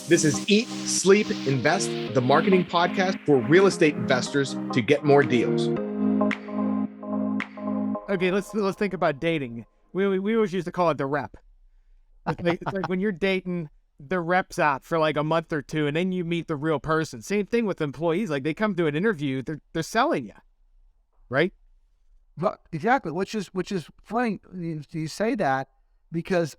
This is Eat, Sleep, Invest, the marketing podcast for real estate investors to get more deals. Okay, let's think about dating. We always used to call it the rep. It's like when you're dating, the rep's out for like a month or two, and then you meet the real person. Same thing with employees. Like they come to an interview, they're selling you, right? Well, exactly. Which is funny you say that because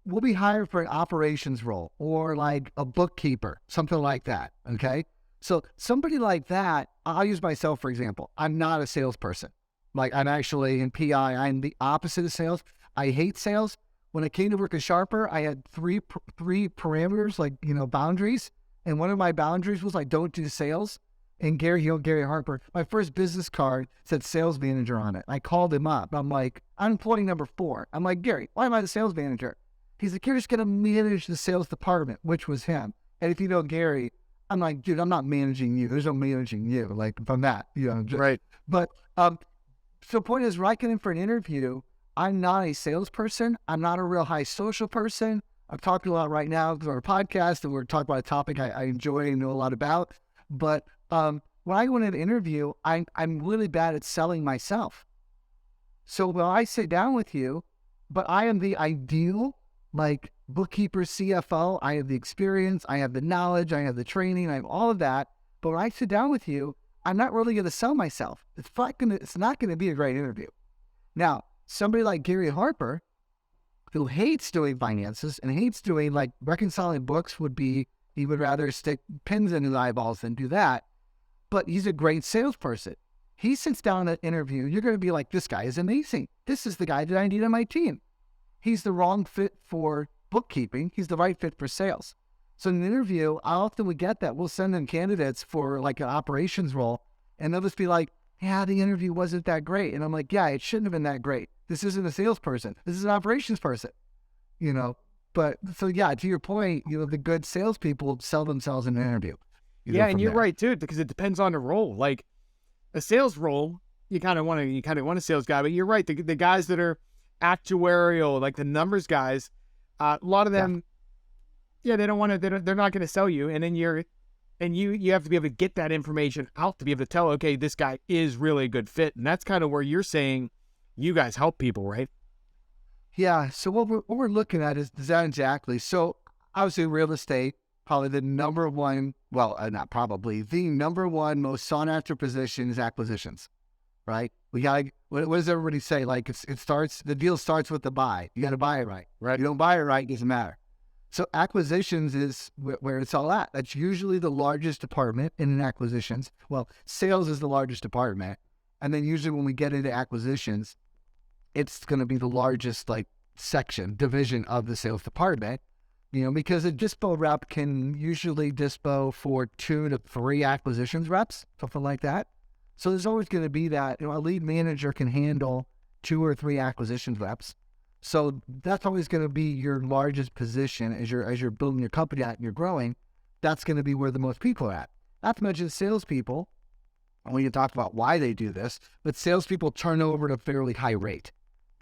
we'll be hired for an operations role or like a bookkeeper, something like that. Okay, so somebody like that, I'll use myself for example. I'm not a salesperson. Like I'm actually in PI. I'm the opposite of sales. I hate sales. When I came to work at Sharper, I had three parameters, like, boundaries. And one of my boundaries was I don't do sales. And Gary Harper, my first business card said sales manager on it. I called him up. I'm like, I'm employee number 4. I'm like, Gary, why am I the sales manager? He's like, you're just going to manage the sales department, which was him. And if you know Gary, I'm like, dude, I'm not managing you. There's no managing you. Like from that, Right. But, so the point is, when I get in for an interview, I'm not a salesperson. I'm not a real high social person. I'm talking a lot right now on our podcast, and we're talking about a topic I enjoy and know a lot about. But when I go in an interview, I'm really bad at selling myself. So when I sit down with you, but I am the ideal, like, bookkeeper, CFO. I have the experience. I have the knowledge. I have the training. I have all of that. But when I sit down with you, I'm not really going to sell myself. It's not going to be a great interview. Now, somebody like Gary Harper, who hates doing finances and hates doing like reconciling books, he would rather stick pins in his eyeballs than do that. But he's a great salesperson. He sits down at an interview. You're going to be like, this guy is amazing. This is the guy that I need on my team. He's the wrong fit for bookkeeping. He's the right fit for sales. So in an interview, how often we get that? We'll send them candidates for like an operations role, and they'll just be like, yeah, the interview wasn't that great. And I'm like, yeah, it shouldn't have been that great. This isn't a salesperson. This is an operations person, But so yeah, to your point, the good salespeople sell themselves in an interview. Yeah, and you're right too, because it depends on the role. Like a sales role, you kind of want a sales guy, but you're right. The guys that are actuarial, like the numbers guys, a lot of them, they don't want to. They're not going to sell you, and then you have to be able to get that information out to be able to tell, okay, this guy is really a good fit, and that's kind of where you're saying you guys help people, right? Yeah. So what we're looking at is that exactly. So obviously, real estate, probably the number one. Well, not probably the number one most sought after position is acquisitions, right? We got. What does everybody say? Like the deal starts with the buy. You got to buy it right. Right. You don't buy it right, it doesn't matter. So acquisitions is where it's all at. That's usually the largest department in acquisitions. Well, sales is the largest department. And then usually when we get into acquisitions, it's going to be the largest division of the sales department, because a dispo rep can usually dispo for 2 to 3 acquisitions reps, something like that. So there's always going to be that, a lead manager can handle 2 or 3 acquisitions reps. So that's always going to be your largest position as you're building your company out and you're growing. That's going to be where the most people are at. Not to mention salespeople. And we can talk about why they do this, but salespeople turn over at a fairly high rate.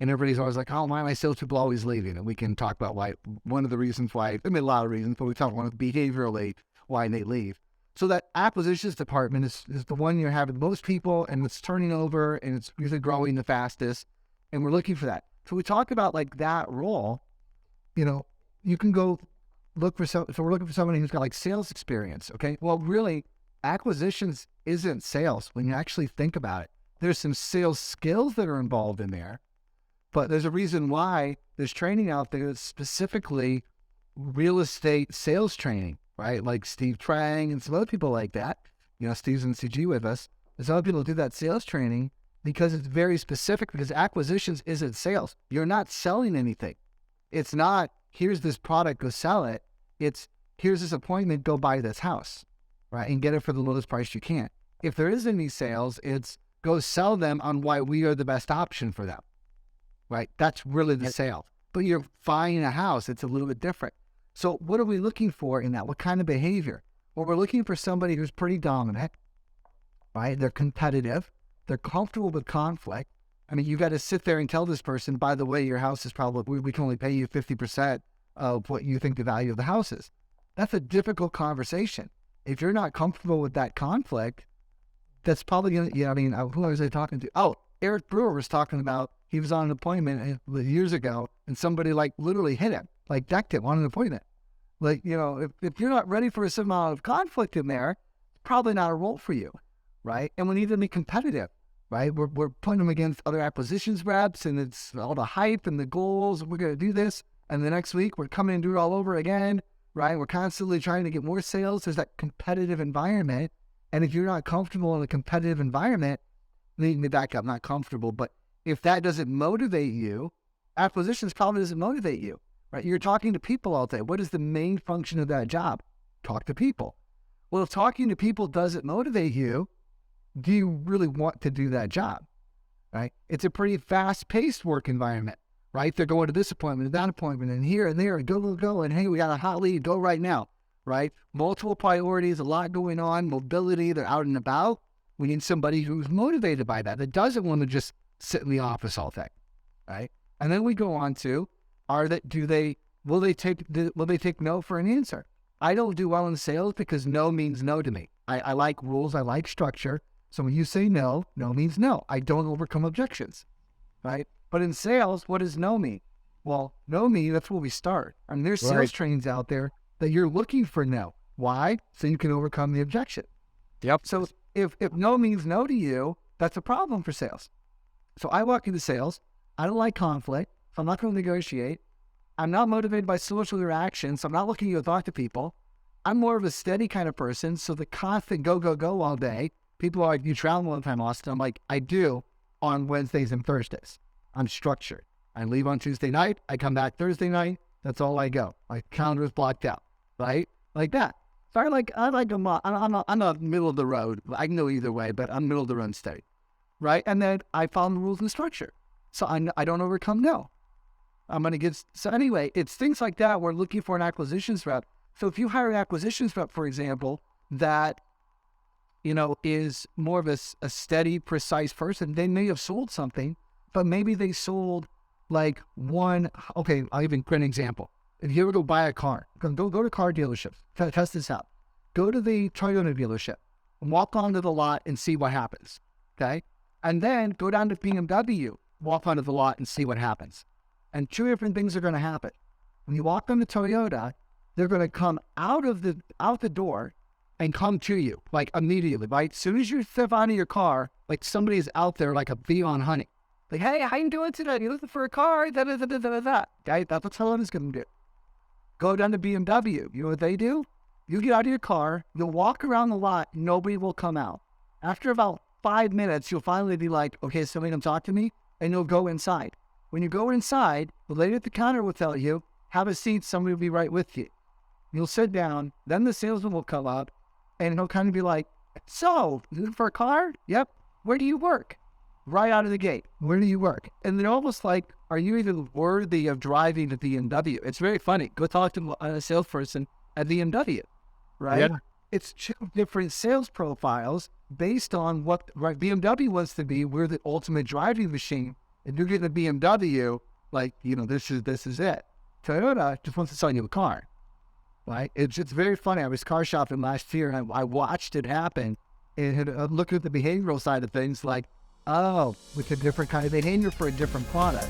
And everybody's always like, oh, why are my salespeople always leaving? And we can talk about why. One of the reasons why, a lot of reasons, but we talk about behaviorally why they leave. So that acquisitions department is the one you're having most people, and it's turning over, and it's usually growing the fastest. And we're looking for that. So we talk about like that role, you can go look for so we're looking for somebody who's got like sales experience. Okay. Well, really acquisitions isn't sales when you actually think about it. There's some sales skills that are involved in there, but there's a reason why there's training out there that's specifically real estate sales training, right? Like Steve Trang and some other people like that. Steve's in CG with us. There's other people who do that sales training, because it's very specific, because acquisitions isn't sales. You're not selling anything. It's not, here's this product, go sell it. It's, here's this appointment, go buy this house, right? And get it for the lowest price you can. If there is any sales, it's go sell them on why we are the best option for them, right? That's really the sale. But you're buying a house, it's a little bit different. So what are we looking for in that? What kind of behavior? Well, we're looking for somebody who's pretty dominant, right? They're competitive. They're comfortable with conflict. I mean, you got to sit there and tell this person, by the way, your house is probably, we can only pay you 50% of what you think the value of the house is. That's a difficult conversation. If you're not comfortable with that conflict, that's probably going to, who was I talking to? Oh, Eric Brewer was talking about, he was on an appointment years ago and somebody like literally hit him, like decked him on an appointment. Like, if you're not ready for a certain amount of conflict in there, it's probably not a role for you, right? And we need to be competitive, right? We're putting them against other acquisitions reps and it's all the hype and the goals. We're going to do this. And the next week we're coming and do it all over again, right? We're constantly trying to get more sales. There's that competitive environment. And if you're not comfortable in a competitive environment, let me back up, not comfortable, but if that doesn't motivate you, acquisitions probably doesn't motivate you, right? You're talking to people all day. What is the main function of that job? Talk to people. Well, if talking to people doesn't motivate you, do you really want to do that job, right? It's a pretty fast-paced work environment, right? They're going to this appointment, that appointment, and here and there, and go, and hey, we got a hot lead, go right now, right? Multiple priorities, a lot going on, mobility, they're out and about. We need somebody who's motivated by that doesn't want to just sit in the office all day, right? And then we go on to, will they take no for an answer? I don't do well in sales because no means no to me. I like rules, I like structure. So when you say no, no means no. I don't overcome objections, right? But in sales, what does no mean? Well, no mean, that's where we start. And there's sales trainings out there that you're looking for no. Why? So you can overcome the objection. Yep. So if no means no to you, that's a problem for sales. So I walk into sales. I don't like conflict. So I'm not going to negotiate. I'm not motivated by social interaction. So I'm not looking to talk to people. I'm more of a steady kind of person. So the constant go all day. People are like, you travel all the time, Austin. I'm like, I do on Wednesdays and Thursdays. I'm structured. I leave on Tuesday night. I come back Thursday night. That's all I go. My calendar is blocked out, right? Like that. So I'm a middle of the road. I can go either way, but I'm middle of the road steady, right? And then I follow the rules and structure. So I don't overcome no. So anyway, it's things like that. We're looking for an acquisitions rep. So if you hire an acquisitions rep, for example, that is more of a steady, precise person, they may have sold something, but maybe they sold like one. Okay, I'll even create an example. If you ever go buy a car, go to car dealerships, test this out. Go to the Toyota dealership, walk onto the lot and see what happens, okay? And then go down to BMW, walk onto the lot and see what happens. And two different things are going to happen. When you walk on to Toyota, they're going to come out the door and come to you, like immediately, right? As soon as you step out of your car, like somebody's out there like a bee on honey. Like, hey, how you doing today? You looking for a car? That. Okay, that's what Toyota's going to do. Go down to BMW. You know what they do? You get out of your car, you'll walk around the lot, nobody will come out. After about 5 minutes, you'll finally be like, okay, somebody come talk to me, and you'll go inside. When you go inside, the lady at the counter will tell you, have a seat, somebody will be right with you. You'll sit down, then the salesman will come up, and he'll kind of be like, so, you looking for a car? Yep. Where do you work? Right out of the gate. Where do you work? And they're almost like, are you even worthy of driving a BMW? It's very funny. Go talk to a salesperson at BMW, right? Yeah. It's two different sales profiles based on what BMW wants to be. We're the ultimate driving machine. And you're getting a BMW, like, this is it. Toyota just wants to sell you a car, right? It's very funny. I was car shopping last year, and I watched it happen. And I looked at the behavioral side of things, like, oh, with a different kind of behavior for a different product.